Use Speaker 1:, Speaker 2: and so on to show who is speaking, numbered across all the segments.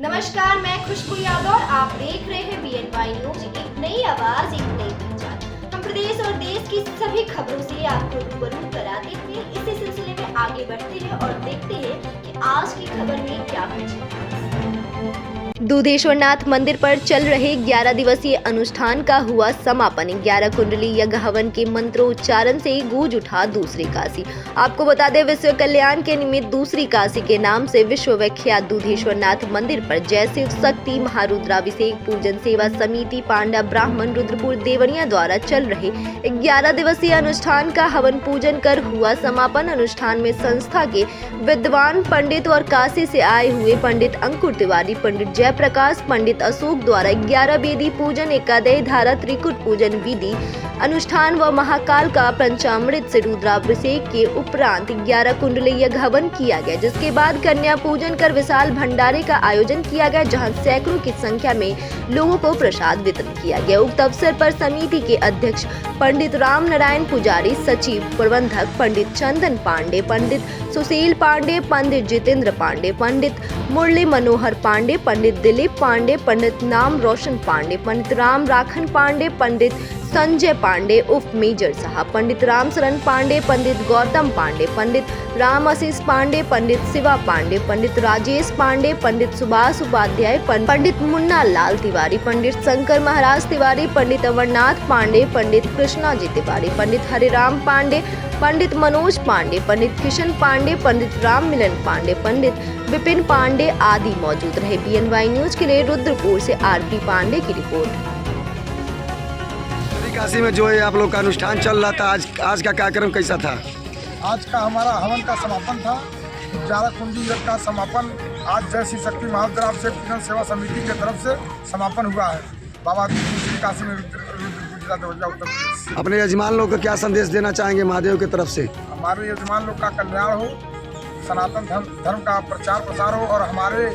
Speaker 1: नमस्कार, मैं खुशबू यादव और आप देख रहे हैं BNY न्यूज। एक नई आवाज, एक नई पहचान। हम प्रदेश और देश की सभी खबरों से आपको रूबरू कराते हुए इसी सिलसिले में आगे बढ़ते हैं और देखते हैं कि आज की खबर में क्या कुछ है। दूधेश्वरनाथ मंदिर पर चल रहे 11 दिवसीय अनुष्ठान का हुआ समापन। 11 कुंडली यज्ञ हवन के मंत्रोच्चारण से गूंज उठा दूसरी काशी। आपको बता दें, विश्व कल्याण के निमित्त दूसरी काशी के नाम से विश्व विख्यात दूधेश्वरनाथ मंदिर पर जय शिव शक्ति महारुद्राभिषेक पूजन सेवा समिति पांडा ब्राह्मण रुद्रपुर देवरिया द्वारा चल रहे 11 दिवसीय अनुष्ठान का हवन पूजन कर हुआ समापन। अनुष्ठान में संस्था के विद्वान पंडित और काशी से आए हुए पंडित अंकुर तिवारी, पंडित जय प्रकाश, पंडित अशोक द्वारा 11 वेदी पूजन, एकादश धारा त्रिकुट पूजन विधि अनुष्ठान व महाकाल का पंचामृत से रुद्राभिषेक के उपरांत 11 कुंडली यज्ञ हवन किया गया, जिसके बाद कन्या पूजन कर विशाल भंडारे का आयोजन किया गया, जहां सैकड़ों की संख्या में लोगों को प्रसाद वितरण किया गया। उक्त अवसर पर समिति के अध्यक्ष पंडित राम नारायण पुजारी, सचिव प्रबंधक पंडित चंदन पांडे, पंडित सुशील पांडे, पंडित जितेंद्र पांडे, पंडित मुरली मनोहर पांडे, पंडित दिलीप पांडे, पंडित नाम रोशन पांडे, पंडित राम राखन पांडे, पंडित संजय पांडे उप मेजर साहब, पंडित राम शरण पांडे, पंडित गौतम पांडे, पंडित राम आशीष पांडे, पंडित शिवा पांडे, पंडित राजेश पांडे, पंडित सुभाष उपाध्याय, पंडित मुन्ना लाल तिवारी, पंडित शंकर महाराज तिवारी, पंडित अमरनाथ पांडे, पंडित कृष्णा जी तिवारी, पंडित हरिराम पांडे, पंडित मनोज पांडे, पंडित किशन पांडे, पंडित राम मिलन पांडे, पंडित विपिन पांडे आदि मौजूद रहे। BNY न्यूज के लिए रुद्रपुर से RP पांडे की रिपोर्ट।
Speaker 2: काशी में जो है आप लोग का अनुष्ठान चल रहा था, आज का कार्यक्रम कैसा था?
Speaker 3: आज का हमारा हवन का समापन था। 11 कुंडली यज्ञ का समापन आज जय श्री शक्ति महारुद्राभिषेक पूजन सेवा समिति की तरफ से समापन हुआ है। बाबा दूसरी काशी में जिला देवरिया उत्तर प्रदेश।
Speaker 2: अपने यजमान लोग को क्या संदेश देना चाहेंगे महादेव की तरफ से?
Speaker 3: हमारे यजमान लोग का कल्याण हो, सनातन धर्म का प्रचार प्रसार हो और हमारे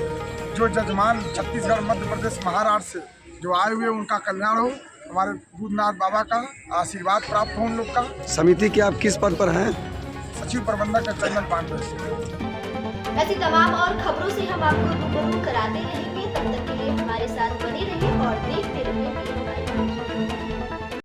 Speaker 3: जो यजमान छत्तीसगढ़, मध्य प्रदेश, महाराष्ट्र से जो आए हुए उनका कल्याण हो। हमारे भूतनाथ बाबा का आशीर्वाद प्राप्त हो उन लोग का।
Speaker 2: समिति के आप किस पद पर हैं?
Speaker 3: सचिव प्रबंधक चंदन पांडे।
Speaker 1: ऐसी तमाम और खबरों से हम आपको रूबरू कराते रहेंगे। तब तक के लिए हमारे साथ बने रहिए और देखते रहिए।